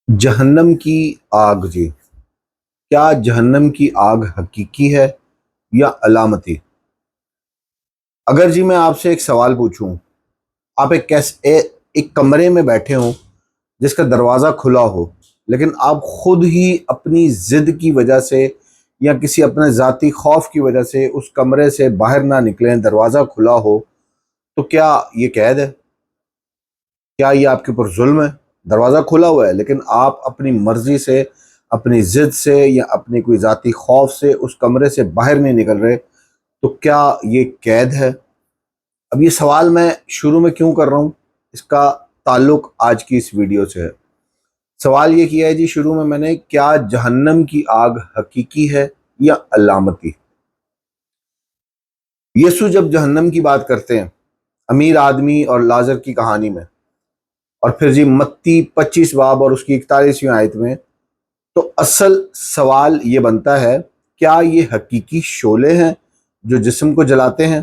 جہنم کی آگ جی، کیا جہنم کی آگ حقیقی ہے یا علامتی؟ اگر جی میں آپ سے ایک سوال پوچھوں، آپ ایک کمرے میں بیٹھے ہوں جس کا دروازہ کھلا ہو، لیکن آپ خود ہی اپنی ضد کی وجہ سے یا کسی اپنے ذاتی خوف کی وجہ سے اس کمرے سے باہر نہ نکلیں، دروازہ کھلا ہو، تو کیا یہ قید ہے؟ کیا یہ آپ کے اوپر ظلم ہے؟ دروازہ کھلا ہوا ہے لیکن آپ اپنی مرضی سے، اپنی ضد سے یا اپنی کوئی ذاتی خوف سے اس کمرے سے باہر نہیں نکل رہے، تو کیا یہ قید ہے؟ اب یہ سوال میں شروع میں کیوں کر رہا ہوں، اس کا تعلق آج کی اس ویڈیو سے ہے۔ سوال یہ کیا ہے جی شروع میں نے، کیا جہنم کی آگ حقیقی ہے یا علامتی؟ یسوع جب جہنم کی بات کرتے ہیں امیر آدمی اور لازر کی کہانی میں، اور پھر جی متی 25 باب اور اس کی 41ویں آیت میں، تو اصل سوال یہ بنتا ہے، کیا یہ حقیقی شعلے ہیں جو جسم کو جلاتے ہیں،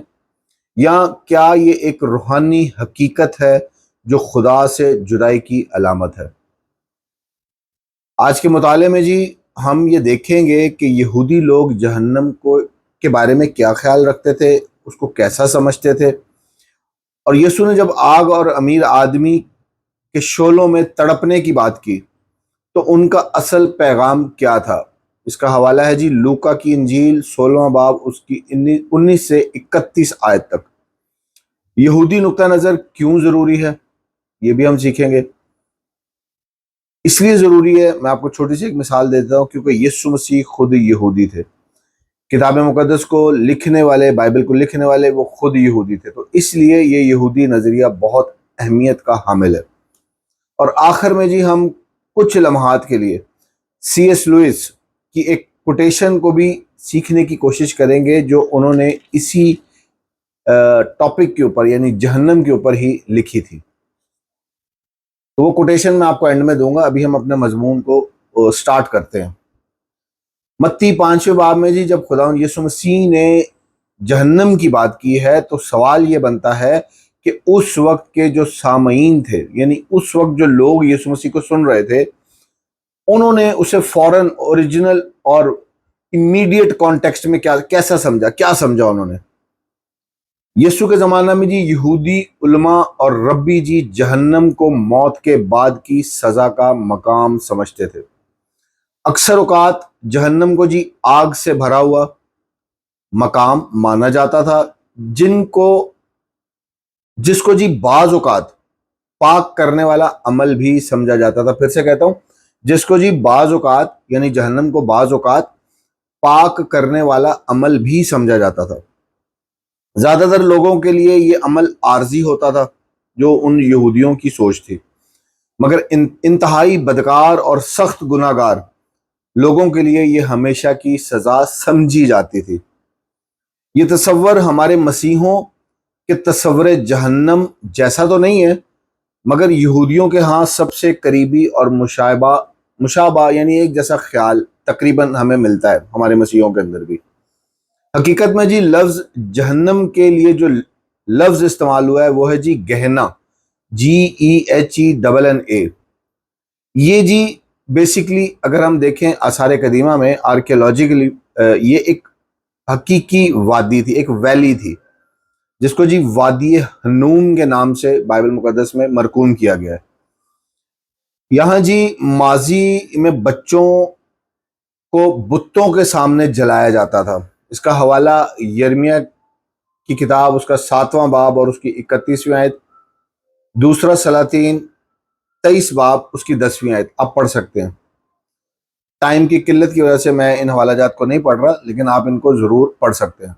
یا کیا یہ ایک روحانی حقیقت ہے جو خدا سے جدائی کی علامت ہے؟ آج کے مطالعے میں جی ہم یہ دیکھیں گے کہ یہودی لوگ جہنم کے بارے میں کیا خیال رکھتے تھے، اس کو کیسا سمجھتے تھے، اور یسوع نے جب آگ اور امیر آدمی کے شعلوں میں تڑپنے کی بات کی تو ان کا اصل پیغام کیا تھا۔ اس کا حوالہ ہے جی لوکا کی انجیل 16واں باب اس کی 19 سے 31 آیت تک۔ یہودی نقطہ نظر کیوں ضروری ہے، یہ بھی ہم سیکھیں گے۔ اس لیے ضروری ہے، میں آپ کو چھوٹی سی ایک مثال دیتا ہوں، کیونکہ یسوع مسیح خود یہودی تھے، کتاب مقدس کو لکھنے والے، بائبل کو لکھنے والے وہ خود یہودی تھے، تو اس لیے یہ یہودی نظریہ بہت اہمیت کا حامل ہے۔ اور آخر میں جی ہم کچھ لمحات کے لیے سی ایس لوئس کی ایک کوٹیشن کو بھی سیکھنے کی کوشش کریں گے جو انہوں نے اسی ٹاپک کے اوپر یعنی جہنم کے اوپر ہی لکھی تھی۔ تو وہ کوٹیشن میں آپ کو اینڈ میں دوں گا، ابھی ہم اپنے مضمون کو سٹارٹ کرتے ہیں۔ متی 5ویں باب میں جی جب خداوند یسوع مسیح نے جہنم کی بات کی ہے تو سوال یہ بنتا ہے کہ اس وقت کے جو سامعین تھے، یعنی اس وقت جو لوگ یسوع مسیح کو سن رہے تھے، انہوں نے اسے فوراً اوریجنل اور امیڈیٹ کانٹیکسٹ میں کیسا سمجھا، کیا سمجھا انہوں نے؟ یسوع کے زمانہ میں جی یہودی علماء اور ربی جی جہنم کو موت کے بعد کی سزا کا مقام سمجھتے تھے۔ اکثر اوقات جہنم کو جی آگ سے بھرا ہوا مقام مانا جاتا تھا، جس کو جی بعض اوقات پاک کرنے والا عمل بھی سمجھا جاتا تھا۔ پھر سے کہتا ہوں، جس کو جی بعض اوقات یعنی جہنم کو بعض اوقات پاک کرنے والا عمل بھی سمجھا جاتا تھا۔ زیادہ تر لوگوں کے لیے یہ عمل عارضی ہوتا تھا، جو ان یہودیوں کی سوچ تھی، مگر انتہائی بدکار اور سخت گناہ گار لوگوں کے لیے یہ ہمیشہ کی سزا سمجھی جاتی تھی۔ یہ تصور ہمارے مسیحوں کے تصور جہنم جیسا تو نہیں ہے، مگر یہودیوں کے ہاں سب سے قریبی اور مشابہ یعنی ایک جیسا خیال تقریباً ہمیں ملتا ہے ہمارے مسیحوں کے اندر بھی۔ حقیقت میں جی لفظ جہنم کے لیے جو لفظ استعمال ہوا ہے وہ ہے جی گہنا، GEHENNA۔ یہ جی بیسیکلی اگر ہم دیکھیں آثار قدیمہ میں آرکیولوجیکلی یہ ایک حقیقی وادی تھی، ایک ویلی تھی، جس کو جی وادی ہنوم کے نام سے بائبل مقدس میں مرقوم کیا گیا ہے۔ یہاں جی ماضی میں بچوں کو بتوں کے سامنے جلایا جاتا تھا۔ اس کا حوالہ یرمیہ کی کتاب اس کا 7واں باب اور اس کی 31ویں آیت، دوسرا سلاطین 23 باب اس کی 10ویں آیت آپ پڑھ سکتے ہیں۔ ٹائم کی قلت کی وجہ سے میں ان حوالہ جات کو نہیں پڑھ رہا، لیکن آپ ان کو ضرور پڑھ سکتے ہیں۔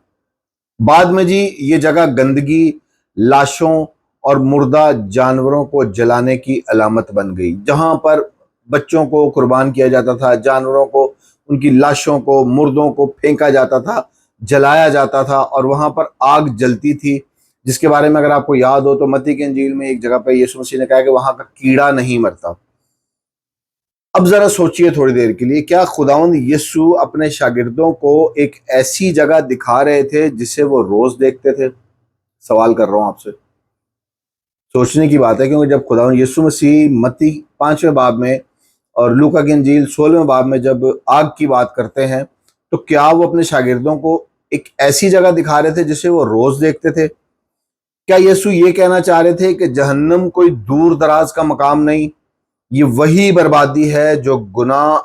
بعد میں جی یہ جگہ گندگی، لاشوں اور مردہ جانوروں کو جلانے کی علامت بن گئی۔ جہاں پر بچوں کو قربان کیا جاتا تھا، جانوروں کو، ان کی لاشوں کو، مردوں کو پھینکا جاتا تھا، جلایا جاتا تھا، اور وہاں پر آگ جلتی تھی، جس کے بارے میں اگر آپ کو یاد ہو تو متی کی انجیل میں ایک جگہ پہ یسوع مسیح نے کہا کہ وہاں کا کیڑا نہیں مرتا۔ اب ذرا سوچئے تھوڑی دیر کے لیے، کیا خداوند یسوع اپنے شاگردوں کو ایک ایسی جگہ دکھا رہے تھے جسے وہ روز دیکھتے تھے؟ سوال کر رہا ہوں آپ سے، سوچنے کی بات ہے، کیونکہ جب خداوند یسوع مسیح متی 5ویں باب میں اور لوکا کی انجیل 16ویں باب میں جب آگ کی بات کرتے ہیں تو کیا وہ اپنے شاگردوں کو ایک ایسی جگہ دکھا رہے تھے جسے وہ روز دیکھتے تھے؟ کیا یسوع یہ کہنا چاہ رہے تھے کہ جہنم کوئی دور دراز کا مقام نہیں، یہ وہی بربادی ہے جو گناہ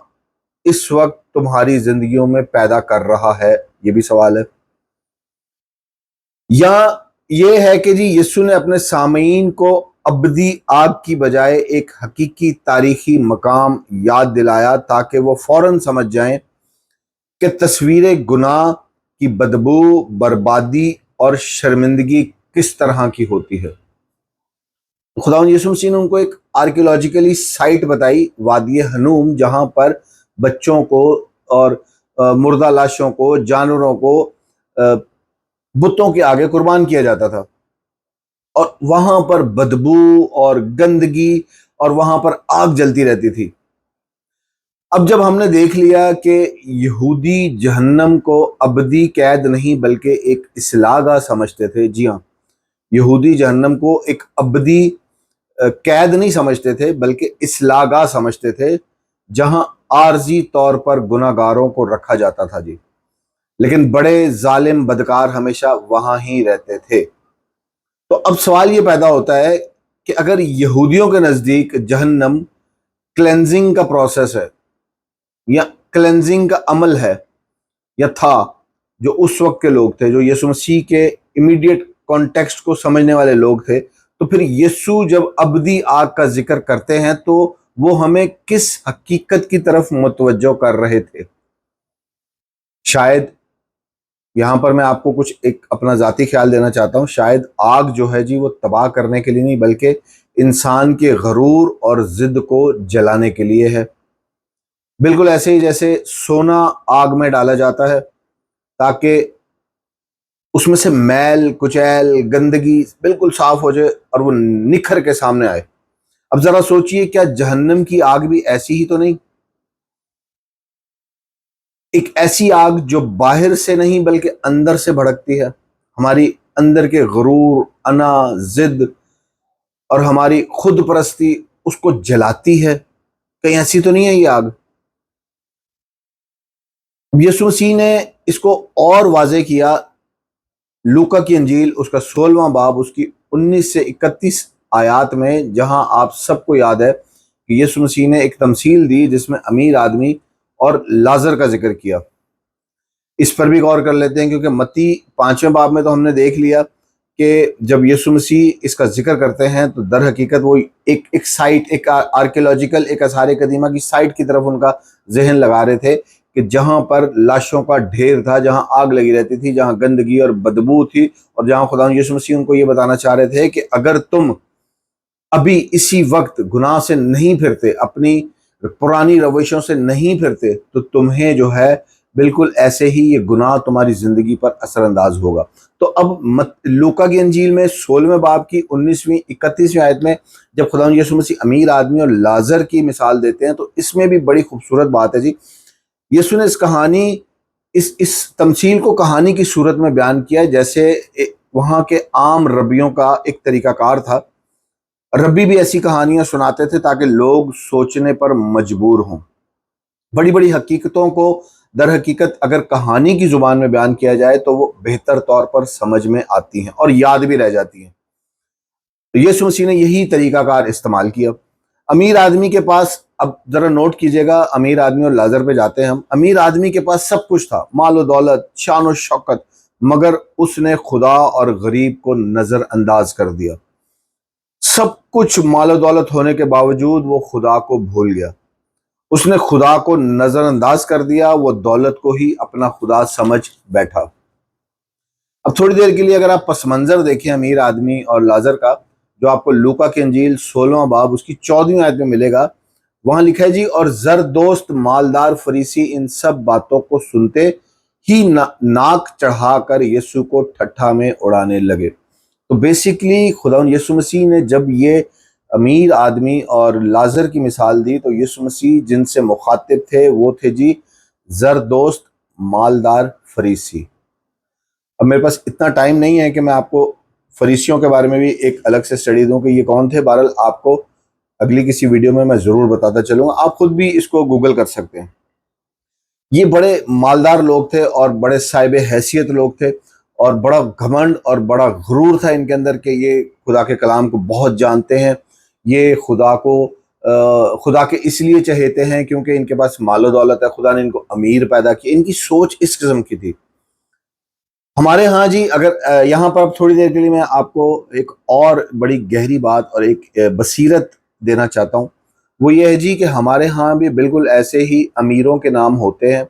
اس وقت تمہاری زندگیوں میں پیدا کر رہا ہے؟ یہ بھی سوال ہے۔ یا یہ ہے کہ جی یسوع نے اپنے سامعین کو ابدی آگ کی بجائے ایک حقیقی تاریخی مقام یاد دلایا تاکہ وہ فوراً سمجھ جائیں کہ تصویر گناہ کی بدبو، بربادی اور شرمندگی کس طرح کی ہوتی ہے۔ خداوند یسوع مسیح نے ان کو ایک آرکیولوجیکلی سائٹ بتائی، وادی ہنوم، جہاں پر بچوں کو اور مردہ لاشوں کو، جانوروں کو بتوں کے آگے قربان کیا جاتا تھا، اور وہاں پر بدبو اور گندگی اور وہاں پر آگ جلتی رہتی تھی۔ اب جب ہم نے دیکھ لیا کہ یہودی جہنم کو ابدی قید نہیں بلکہ ایک اصلاح گاہ سمجھتے تھے، جی ہاں، یہودی جہنم کو ایک ابدی قید نہیں سمجھتے تھے بلکہ اصلاح گاہ سمجھتے تھے، جہاں عارضی طور پر گناہ گاروں کو رکھا جاتا تھا جی، لیکن بڑے ظالم بدکار ہمیشہ وہاں ہی رہتے تھے۔ تو اب سوال یہ پیدا ہوتا ہے کہ اگر یہودیوں کے نزدیک جہنم کلینزنگ کا پروسیس ہے یا کلینزنگ کا عمل ہے یا تھا، جو اس وقت کے لوگ تھے، جو یسوع مسیح کے امیڈیٹ کانٹیکسٹ کو سمجھنے والے لوگ تھے، تو پھر یسوع جب ابدی آگ کا ذکر کرتے ہیں تو وہ ہمیں کس حقیقت کی طرف متوجہ کر رہے تھے؟ شاید یہاں پر میں آپ کو کچھ ایک اپنا ذاتی خیال دینا چاہتا ہوں، شاید آگ جو ہے جی وہ تباہ کرنے کے لیے نہیں بلکہ انسان کے غرور اور ضد کو جلانے کے لیے ہے۔ بالکل ایسے ہی جیسے سونا آگ میں ڈالا جاتا ہے تاکہ اس میں سے میل کچیل گندگی بالکل صاف ہو جائے اور وہ نکھر کے سامنے آئے۔ اب ذرا سوچئے، کیا جہنم کی آگ بھی ایسی ہی تو نہیں؟ ایک ایسی آگ جو باہر سے نہیں بلکہ اندر سے بھڑکتی ہے، ہماری اندر کے غرور، انا، ضد اور ہماری خود پرستی اس کو جلاتی ہے۔ کہیں ایسی تو نہیں ہے یہ آگ؟ یسوع مسیح نے اس کو اور واضح کیا، لوکا کی انجیل اس کا 16واں باب اس کی 19 سے 31 آیات میں، جہاں آپ سب کو یاد ہے کہ یسوع مسیح نے ایک تمثیل دی جس میں امیر آدمی اور لازر کا ذکر کیا۔ اس پر بھی غور کر لیتے ہیں، کیونکہ متی 5ویں باب میں تو ہم نے دیکھ لیا کہ جب یسوع مسیح اس کا ذکر کرتے ہیں تو در حقیقت وہ ایک سائٹ، ایک آرکیولوجیکل، ایک آثار قدیمہ کی سائٹ کی طرف ان کا ذہن لگا رہے تھے کہ جہاں پر لاشوں کا ڈھیر تھا، جہاں آگ لگی رہتی تھی، جہاں گندگی اور بدبو تھی، اور جہاں خدا یسوع مسیح ان کو یہ بتانا چاہ رہے تھے کہ اگر تم ابھی اسی وقت گناہ سے نہیں پھرتے، اپنی پرانی روشوں سے نہیں پھرتے، تو تمہیں جو ہے بالکل ایسے ہی یہ گناہ تمہاری زندگی پر اثر انداز ہوگا۔ تو اب لوکا کی انجیل میں 16ویں باب کی 19ویں 31ویں آیت میں جب خدا یسوع مسیح امیر آدمی اور لازر کی مثال دیتے ہیں تو اس میں بھی بڑی خوبصورت بات ہے جی۔ یسوع نے اس کہانی، اس تمثیل کو کہانی کی صورت میں بیان کیا، جیسے وہاں کے عام ربیوں کا ایک طریقہ کار تھا۔ ربی بھی ایسی کہانیاں سناتے تھے تاکہ لوگ سوچنے پر مجبور ہوں۔ بڑی بڑی حقیقتوں کو در حقیقت اگر کہانی کی زبان میں بیان کیا جائے تو وہ بہتر طور پر سمجھ میں آتی ہیں اور یاد بھی رہ جاتی ہیں۔ تو یسوع مسیح نے یہی طریقہ کار استعمال کیا۔ امیر آدمی کے پاس، اب ذرا نوٹ کیجئے گا، امیر آدمی اور لازر پہ جاتے ہیں ہم۔ امیر آدمی کے پاس سب کچھ تھا، مال و دولت، شان و شوکت، مگر اس نے خدا اور غریب کو نظر انداز کر دیا۔ سب کچھ مال و دولت ہونے کے باوجود وہ خدا کو بھول گیا۔ اس نے خدا کو نظر انداز کر دیا، وہ دولت کو ہی اپنا خدا سمجھ بیٹھا۔ اب تھوڑی دیر کے لیے اگر آپ پس منظر دیکھیں امیر آدمی اور لازر کا، جو آپ کو لوکا کی انجیل 16واں باب اس کی 14ویں آیت میں ملے گا، وہاں لکھا ہے جی، اور زر دوست مالدار فریسی ان سب باتوں کو سنتے ہی ناک چڑھا کر یسوع کو ٹھٹھا میں اڑانے لگے۔ تو بیسیکلی خدا یسوع مسیح نے جب یہ امیر آدمی اور لازر کی مثال دی تو یسوع مسیح جن سے مخاطب تھے وہ تھے جی زر دوست مالدار فریسی۔ اب میرے پاس اتنا ٹائم نہیں ہے کہ میں آپ کو فریسیوں کے بارے میں بھی ایک الگ سے اسٹڈی دوں کہ یہ کون تھے۔ بہرحال آپ کو اگلی کسی ویڈیو میں ضرور بتاتا چلوں گا، آپ خود بھی اس کو گوگل کر سکتے ہیں۔ یہ بڑے مالدار لوگ تھے اور بڑے صاحب حیثیت لوگ تھے، اور بڑا گھمنڈ اور بڑا غرور تھا ان کے اندر کہ یہ خدا کے کلام کو بہت جانتے ہیں، یہ خدا کے اس لیے چہیتے ہیں کیونکہ ان کے پاس مال و دولت ہے، خدا نے ان کو امیر پیدا کیا۔ ان کی سوچ اس قسم کی تھی۔ ہمارے ہاں جی، اگر یہاں پر اب تھوڑی دیر کے لیے میں آپ کو ایک اور بڑی گہری بات اور ایک بصیرت دینا چاہتا ہوں، وہ یہ ہے جی کہ ہمارے ہاں بھی بالکل ایسے ہی امیروں کے نام ہوتے ہیں،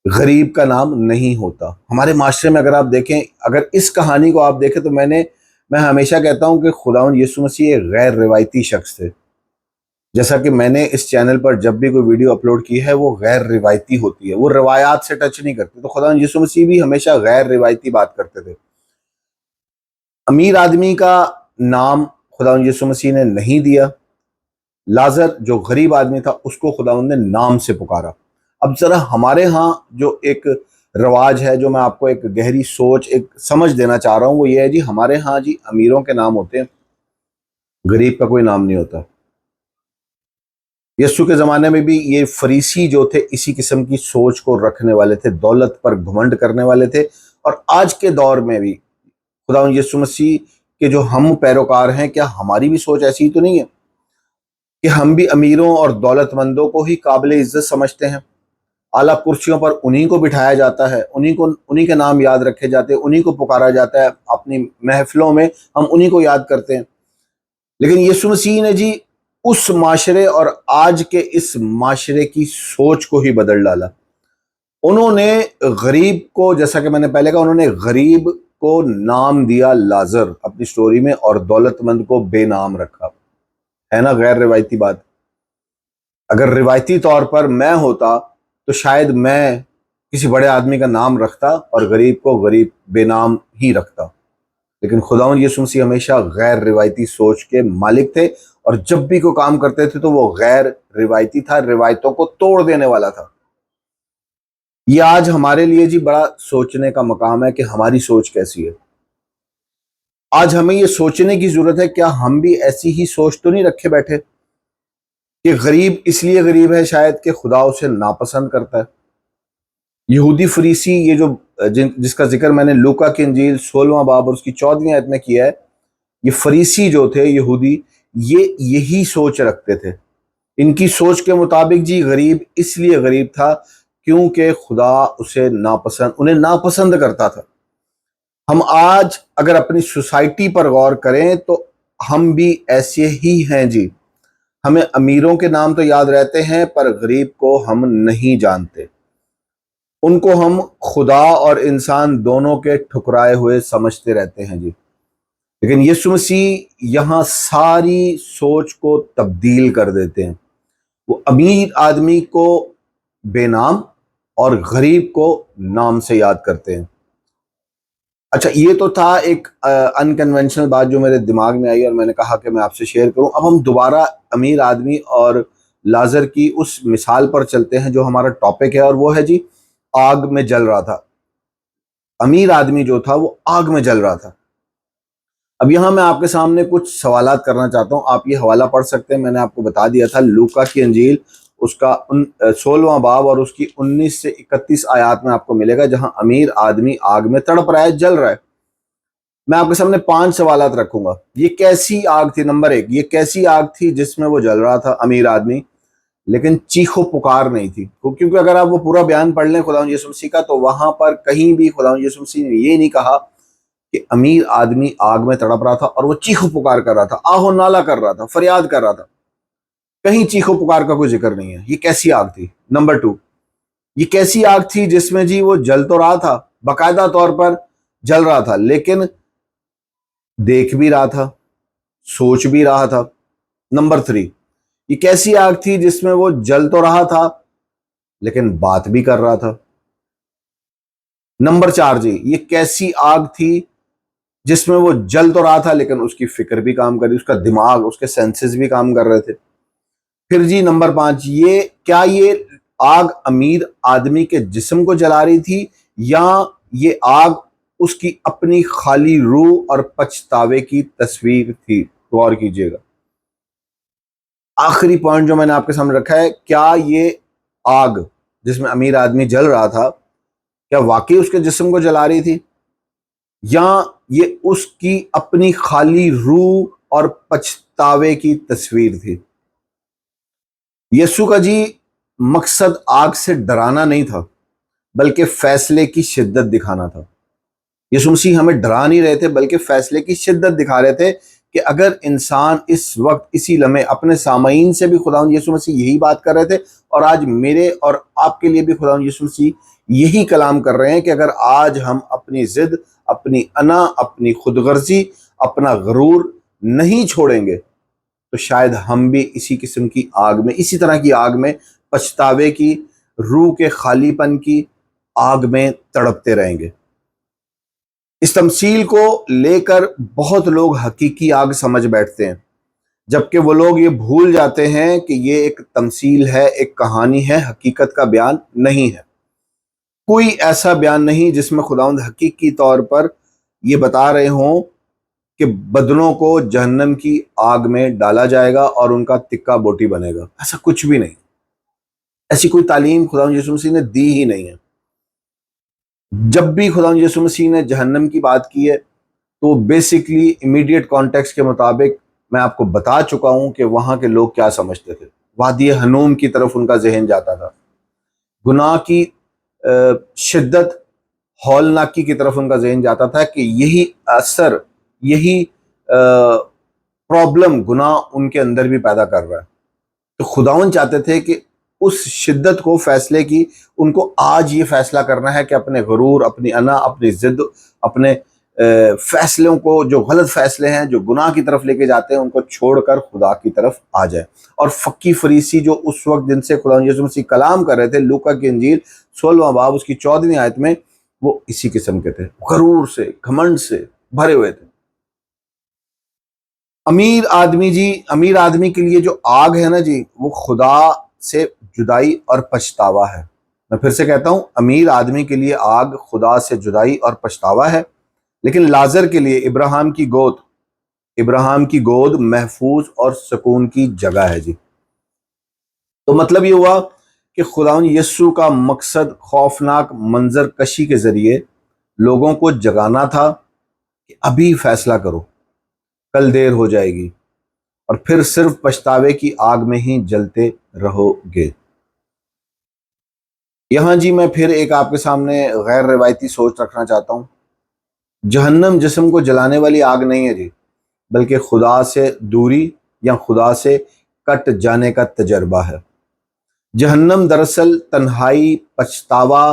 غریب کا نام نہیں ہوتا۔ ہمارے معاشرے میں اگر آپ دیکھیں، اگر اس کہانی کو آپ دیکھیں تو میں ہمیشہ کہتا ہوں کہ خداوند یسوع مسیح ایک غیر روایتی شخص تھے۔ جیسا کہ میں نے اس چینل پر جب بھی کوئی ویڈیو اپلوڈ کی ہے وہ غیر روایتی ہوتی ہے، وہ روایات سے ٹچ نہیں کرتے، تو خداوند یسوع مسیح بھی ہمیشہ غیر روایتی بات کرتے تھے۔ امیر آدمی کا نام خداوند یسوع مسیح نے نہیں دیا، لازر جو غریب آدمی تھا اس کو خداوند نے نام سے پکارا۔ اب ذرا ہمارے ہاں جو ایک رواج ہے، جو میں آپ کو ایک گہری سوچ، ایک سمجھ دینا چاہ رہا ہوں، وہ یہ ہے جی ہمارے ہاں جی امیروں کے نام ہوتے ہیں، غریب کا کوئی نام نہیں ہوتا۔ یسوع کے زمانے میں بھی یہ فریسی جو تھے اسی قسم کی سوچ کو رکھنے والے تھے، دولت پر گھمنڈ کرنے والے تھے، اور آج کے دور میں بھی خداوند یسوع مسیح کے جو ہم پیروکار ہیں، کیا ہماری بھی سوچ ایسی ہی تو نہیں ہے کہ ہم بھی امیروں اور دولت مندوں کو ہی قابل عزت سمجھتے ہیں؟ اعلیٰ کرسیوں پر انہی کو بٹھایا جاتا ہے، انہی کے نام یاد رکھے جاتے ہیں، انہی کو پکارا جاتا ہے، اپنی محفلوں میں ہم انہی کو یاد کرتے ہیں۔ لیکن یسوع مسیح نے جی اس معاشرے اور آج کے اس معاشرے کی سوچ کو ہی بدل ڈالا۔ انہوں نے غریب کو، جیسا کہ میں نے پہلے کہا، انہوں نے غریب کو نام دیا لازر اپنی سٹوری میں، اور دولت مند کو بے نام رکھا۔ ہے نا غیر روایتی بات؟ اگر روایتی طور پر میں ہوتا تو شاید میں کسی بڑے آدمی کا نام رکھتا اور غریب کو غریب بے نام ہی رکھتا، لیکن خداوند یسوع مسیح ہمیشہ غیر روایتی سوچ کے مالک تھے، اور جب بھی کوئی کام کرتے تھے تو وہ غیر روایتی تھا، روایتوں کو توڑ دینے والا تھا۔ یہ آج ہمارے لیے جی بڑا سوچنے کا مقام ہے کہ ہماری سوچ کیسی ہے۔ آج ہمیں یہ سوچنے کی ضرورت ہے، کیا ہم بھی ایسی ہی سوچ تو نہیں رکھے بیٹھے کہ غریب اس لیے غریب ہے شاید کہ خدا اسے ناپسند کرتا ہے۔ یہودی فریسی، یہ جو جس کا ذکر میں نے لوکا کی انجیل 16واں باب اور اس کی 14ویں آیت میں کیا ہے، یہ فریسی جو تھے یہودی، یہ یہی سوچ رکھتے تھے۔ ان کی سوچ کے مطابق جی غریب اس لیے غریب تھا کیونکہ خدا اسے انہیں ناپسند کرتا تھا۔ ہم آج اگر اپنی سوسائٹی پر غور کریں تو ہم بھی ایسے ہی ہیں جی۔ ہمیں امیروں کے نام تو یاد رہتے ہیں پر غریب کو ہم نہیں جانتے، ان کو ہم خدا اور انسان دونوں کے ٹھکرائے ہوئے سمجھتے رہتے ہیں جی۔ لیکن یسوع مسیح یہاں ساری سوچ کو تبدیل کر دیتے ہیں۔ وہ امیر آدمی کو بے نام اور غریب کو نام سے یاد کرتے ہیں۔ اچھا، یہ تو تھا ایک انکنونشنل بات جو میرے دماغ میں آئی اور میں نے کہا کہ میں آپ سے شیئر کروں۔ اب ہم دوبارہ امیر آدمی اور لازر کی اس مثال پر چلتے ہیں جو ہمارا ٹاپک ہے، اور وہ ہے جی آگ میں جل رہا تھا۔ امیر آدمی جو تھا وہ آگ میں جل رہا تھا۔ اب یہاں میں آپ کے سامنے کچھ سوالات کرنا چاہتا ہوں، آپ یہ حوالہ پڑھ سکتے ہیں، میں نے آپ کو بتا دیا تھا، لوکا کی انجیل اس کا 16واں باب اور اس کی 19 سے 31 آیات میں آپ کو ملے گا، جہاں امیر آدمی آگ میں تڑپ رہا ہے، جل رہا ہے۔ میں آپ کے سامنے 5 سوالات رکھوں گا۔ یہ کیسی آگ تھی؟ نمبر 1، یہ کیسی آگ تھی جس میں وہ جل رہا تھا امیر آدمی، لیکن چیخ و پکار نہیں تھی؟ کیونکہ اگر آپ وہ پورا بیان پڑھ لیں خداوند یسوع مسیح کا، تو وہاں پر کہیں بھی خداوند یسوع مسیح نے یہ نہیں کہا کہ امیر آدمی آگ میں تڑپ رہا تھا اور وہ چیخ و پکار کر رہا تھا، آہ و نالا کر رہا تھا، فریاد کر رہا تھا۔ کہیں چیخ و پکار کا کوئی ذکر نہیں ہے۔ یہ کیسی آگ تھی؟ نمبر 2، یہ کیسی آگ تھی جس میں جی وہ جل تو رہا تھا، باقاعدہ طور پر جل رہا تھا، لیکن دیکھ بھی رہا تھا، سوچ بھی رہا تھا۔ نمبر 3، یہ کیسی آگ تھی جس میں وہ جل تو رہا تھا لیکن بات بھی کر رہا تھا۔ نمبر 4 جی، یہ کیسی آگ تھی جس میں وہ جل تو رہا تھا لیکن اس کی فکر بھی کام کر رہی، اس کا دماغ، اس کے سینسز بھی کام کر رہے تھے۔ پھر جی نمبر 5، یہ آگ امیر آدمی کے جسم کو جلا رہی تھی یا یہ آگ اس کی اپنی خالی روح اور پچھتاوے کی تصویر تھی؟ غور کیجئے گا۔ آخری پوائنٹ جو میں نے آپ کے سامنے رکھا ہے، کیا یہ آگ جس میں امیر آدمی جل رہا تھا کیا واقعی اس کے جسم کو جلا رہی تھی، یا یہ اس کی اپنی خالی روح اور پچھتاوے کی تصویر تھی؟ یسوع کا جی مقصد آگ سے ڈرانا نہیں تھا بلکہ فیصلے کی شدت دکھانا تھا۔ یسوع مسیح ہمیں ڈرا نہیں رہے تھے بلکہ فیصلے کی شدت دکھا رہے تھے کہ اگر انسان اس وقت اسی لمحے اپنے سامعین سے بھی خداوند یسوع مسیح یہی بات کر رہے تھے، اور آج میرے اور آپ کے لیے بھی خداوند یسوع مسیح یہی کلام کر رہے ہیں کہ اگر آج ہم اپنی ضد، اپنی انا، اپنی خود غرضی، اپنا غرور نہیں چھوڑیں گے تو شاید ہم بھی اسی قسم کی آگ میں، اسی طرح کی آگ میں، پچھتاوے کی، روح کے خالی پن کی آگ میں تڑپتے رہیں گے۔ اس تمثیل کو لے کر بہت لوگ حقیقی آگ سمجھ بیٹھتے ہیں، جبکہ وہ لوگ یہ بھول جاتے ہیں کہ یہ ایک تمثیل ہے، ایک کہانی ہے، حقیقت کا بیان نہیں ہے۔ کوئی ایسا بیان نہیں جس میں خداوند حقیقی طور پر یہ بتا رہے ہوں کہ بدنوں کو جہنم کی آگ میں ڈالا جائے گا اور ان کا تکہ بوٹی بنے گا۔ ایسا کچھ بھی نہیں، ایسی کوئی تعلیم خداوند یسوع مسیح نے دی ہی نہیں ہے۔ جب بھی خداوند یسوع مسیح نے جہنم کی بات کی ہے تو بیسیکلی امیڈیٹ کانٹیکسٹ کے مطابق میں آپ کو بتا چکا ہوں کہ وہاں کے لوگ کیا سمجھتے تھے۔ وادی حنوم کی طرف ان کا ذہن جاتا تھا، گناہ کی شدت، ہولناکی کی طرف ان کا ذہن جاتا تھا کہ یہی اثر، یہی پرابلم گناہ ان کے اندر بھی پیدا کر رہا ہے۔ تو خداوند چاہتے تھے کہ اس شدت کو، فیصلے کی، ان کو آج یہ فیصلہ کرنا ہے کہ اپنے غرور، اپنی انا، اپنی ضد، اپنے فیصلوں کو، جو غلط فیصلے ہیں، جو گناہ کی طرف لے کے جاتے ہیں، ان کو چھوڑ کر خدا کی طرف آ جائے۔ اور فقی فریسی جو اس وقت جن سے خدا یسوع مسیح کلام کر رہے تھے، لوکا کی انجیل 16واں باب اس کی 14ویں آیت میں، وہ اسی قسم کے تھے، غرور سے، گھمنڈ سے بھرے ہوئے تھے۔ امیر آدمی جی، امیر آدمی کے لیے جو آگ ہے نا جی، وہ خدا سے جدائی اور پچھتاوا ہے۔ میں پھر سے کہتا ہوں، امیر آدمی کے لیے آگ خدا سے جدائی اور پچھتاوا ہے، لیکن لازر کے لیے ابراہیم کی گود محفوظ اور سکون کی جگہ ہے جی۔ تو مطلب یہ ہوا کہ خداوند یسوع کا مقصد خوفناک منظر کشی کے ذریعے لوگوں کو جگانا تھا کہ ابھی فیصلہ کرو، کل دیر ہو جائے گی، اور پھر صرف پچھتاوے کی آگ میں ہی جلتے رہو گے۔ یہاں جی میں پھر ایک آپ کے سامنے غیر روایتی سوچ رکھنا چاہتا ہوں۔ جہنم جسم کو جلانے والی آگ نہیں ہے جی، بلکہ خدا سے دوری یا خدا سے کٹ جانے کا تجربہ ہے۔ جہنم دراصل تنہائی، پچھتاوا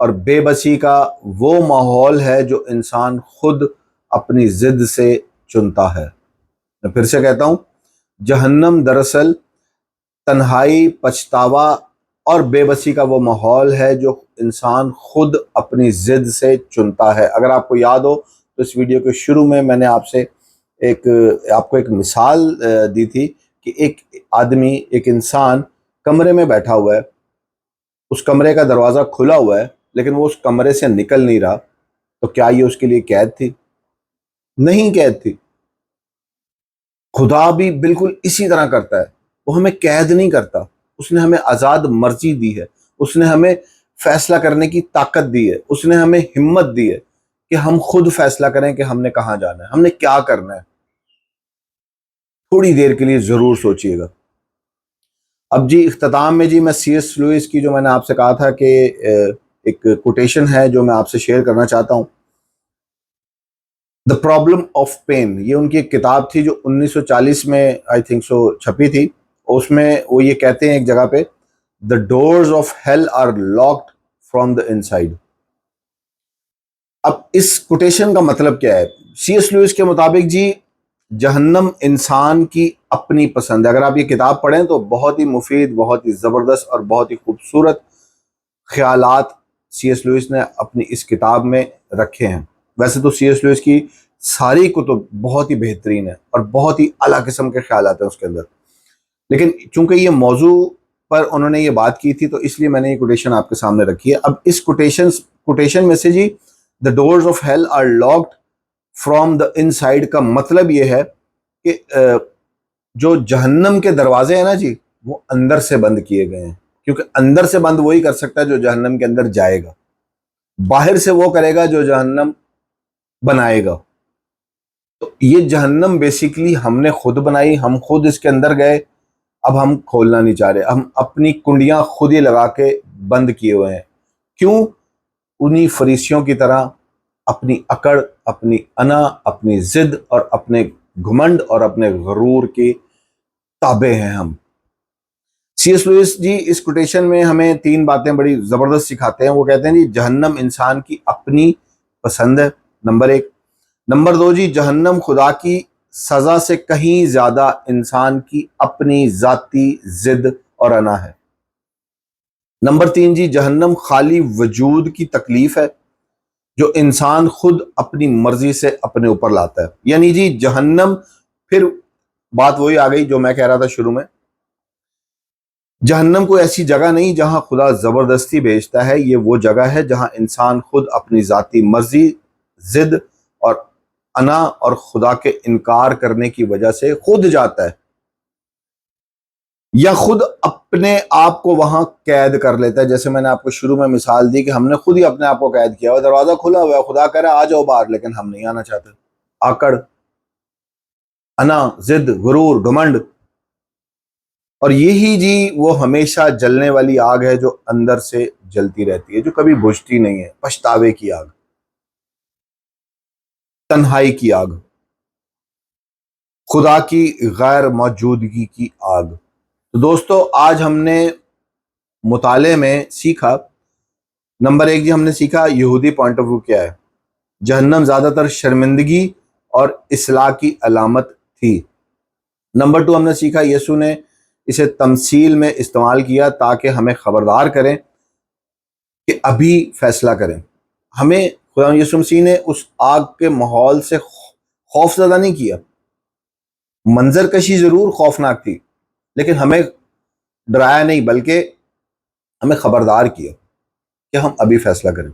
اور بے بسی کا وہ ماحول ہے جو انسان خود اپنی ضد سے چنتا ہے۔ میں پھر سے کہتا ہوں، جہنم دراصل تنہائی، پچھتاوا اور بے بسی کا وہ ماحول ہے جو انسان خود اپنی ضد سے چنتا ہے۔ اگر آپ کو یاد ہو تو اس ویڈیو کے شروع میں نے آپ کو ایک مثال دی تھی کہ ایک آدمی، ایک انسان کمرے میں بیٹھا ہوا ہے، اس کمرے کا دروازہ کھلا ہوا ہے، لیکن وہ اس کمرے سے نکل نہیں رہا، تو کیا یہ اس کے لیے قید تھی؟ نہیں قید تھی۔ خدا بھی بالکل اسی طرح کرتا ہے، وہ ہمیں قید نہیں کرتا، اس نے ہمیں آزاد مرضی دی ہے، اس نے ہمیں فیصلہ کرنے کی طاقت دی ہے، اس نے ہمیں ہمت دی ہے کہ ہم خود فیصلہ کریں کہ ہم نے کہاں جانا ہے، ہم نے کیا کرنا ہے۔ تھوڑی دیر کے لیے ضرور سوچئے گا۔ اب جی اختتام میں جی میں سی ایس لوئس کی، جو میں نے آپ سے کہا تھا کہ ایک کوٹیشن ہے جو میں آپ سے شیئر کرنا چاہتا ہوں، دا پرابلم آف پین، یہ ان کی ایک کتاب تھی جو 1940 میں آئی تھنک سو چھپی تھی۔ اس میں وہ یہ کہتے ہیں ایک جگہ پہ، the doors of hell are locked from the inside. اب اس کوٹیشن کا مطلب کیا ہے؟ سی ایس لوئس کے مطابق جی، جہنم انسان کی اپنی پسند ہے۔ اگر آپ یہ کتاب پڑھیں تو بہت ہی مفید، بہت ہی زبردست اور بہت ہی خوبصورت خیالات سی ایس لوئس نے اپنی اس کتاب میں رکھے ہیں۔ ویسے تو سی ایس لوئس کی ساری کتب بہت ہی بہترین ہے اور بہت ہی اعلیٰ قسم کے خیالات ہیں اس کے اندر، لیکن چونکہ یہ موضوع پر انہوں نے یہ بات کی تھی تو اس لیے میں نے یہ کوٹیشن آپ کے سامنے رکھی ہے۔ اب اس کوٹیشن میں سے جی، the doors of hell are locked from the inside کا مطلب یہ ہے کہ جو جہنم کے دروازے ہیں نا جی، وہ اندر سے بند کیے گئے ہیں، کیونکہ اندر سے بند وہی کر سکتا ہے جو جہنم کے اندر جائے گا، باہر سے وہ کرے گا جو جہنم بنائے گا۔ تو یہ جہنم بیسیکلی ہم نے خود بنائی، ہم خود اس کے اندر گئے، اب ہم کھولنا نہیں چاہ رہے، ہم اپنی کنڈیاں خود ہی لگا کے بند کیے ہوئے ہیں۔ کیوں؟ انہی فریسیوں کی طرح اپنی اکڑ، اپنی انا، اپنی ضد اور اپنے گھمنڈ اور اپنے غرور کے تابع ہیں ہم۔ سی ایس لوئس جی اس کوٹیشن میں ہمیں 3 باتیں بڑی زبردست سکھاتے ہیں۔ وہ کہتے ہیں جی جہنم انسان کی اپنی پسند ہے، نمبر 1۔ نمبر 2 جی جہنم خدا کی سزا سے کہیں زیادہ انسان کی اپنی ذاتی ضد اور انا ہے۔ نمبر 3 جی جہنم خالی وجود کی تکلیف ہے جو انسان خود اپنی مرضی سے اپنے اوپر لاتا ہے۔ یعنی جی جہنم، پھر بات وہی آ گئی جو میں کہہ رہا تھا شروع میں، جہنم کوئی ایسی جگہ نہیں جہاں خدا زبردستی بھیجتا ہے، یہ وہ جگہ ہے جہاں انسان خود اپنی ذاتی مرضی، ضد اور انا اور خدا کے انکار کرنے کی وجہ سے خود جاتا ہے، یا خود اپنے آپ کو وہاں قید کر لیتا ہے۔ جیسے میں نے آپ کو شروع میں مثال دی کہ ہم نے خود ہی اپنے آپ کو قید کیا ہوا، دروازہ کھلا ہوا ہے، خدا کہہ رہا ہے آ جاؤ باہر، لیکن ہم نہیں آنا چاہتے۔ آکڑ، انا، ضد، غرور، گھمنڈ، اور یہی جی وہ ہمیشہ جلنے والی آگ ہے جو اندر سے جلتی رہتی ہے، جو کبھی بجھتی نہیں ہے، پچھتاوے کی آگ، تنہائی کی آگ، خدا کی غیر موجودگی کی آگ۔ تو دوستو آج ہم نے مطالعے میں سیکھا، نمبر 1 جی ہم نے سیکھا یہودی پوائنٹ آف ویو کیا ہے۔ جہنم زیادہ تر شرمندگی اور اصلاح کی علامت تھی۔ نمبر 2 ہم نے سیکھا یسوع نے اسے تمثیل میں استعمال کیا تاکہ ہمیں خبردار کریں کہ ابھی فیصلہ کریں۔ ہمیں خدا یسوع مسیح نے اس آگ کے ماحول سے خوف زدہ نہیں کیا، منظر کشی ضرور خوفناک تھی لیکن ہمیں ڈرایا نہیں، بلکہ ہمیں خبردار کیا کہ ہم ابھی فیصلہ کریں۔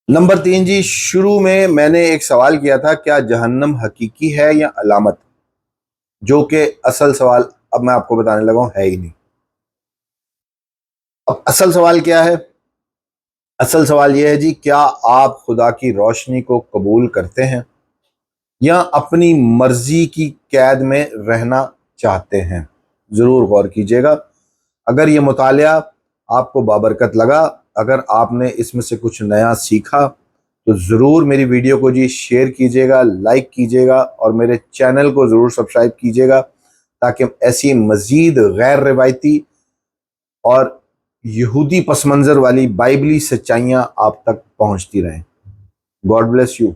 نمبر 3 جی شروع میں نے ایک سوال کیا تھا، کیا جہنم حقیقی ہے یا علامت؟ جو کہ اصل سوال اب میں آپ کو بتانے لگا ہوں ہے ہی نہیں۔ اب اصل سوال کیا ہے؟ اصل سوال یہ ہے جی کیا آپ خدا کی روشنی کو قبول کرتے ہیں یا اپنی مرضی کی قید میں رہنا چاہتے ہیں؟ ضرور غور کیجیے گا۔ اگر یہ مطالعہ آپ کو بابرکت لگا، اگر آپ نے اس میں سے کچھ نیا سیکھا، تو ضرور میری ویڈیو کو جی شیئر کیجیے گا، لائک کیجیے گا، اور میرے چینل کو ضرور سبسکرائب کیجیے گا تاکہ ایسی مزید غیر روایتی اور یہودی پس منظر والی بائبلی سچائیاں آپ تک پہنچتی رہیں۔ God bless you.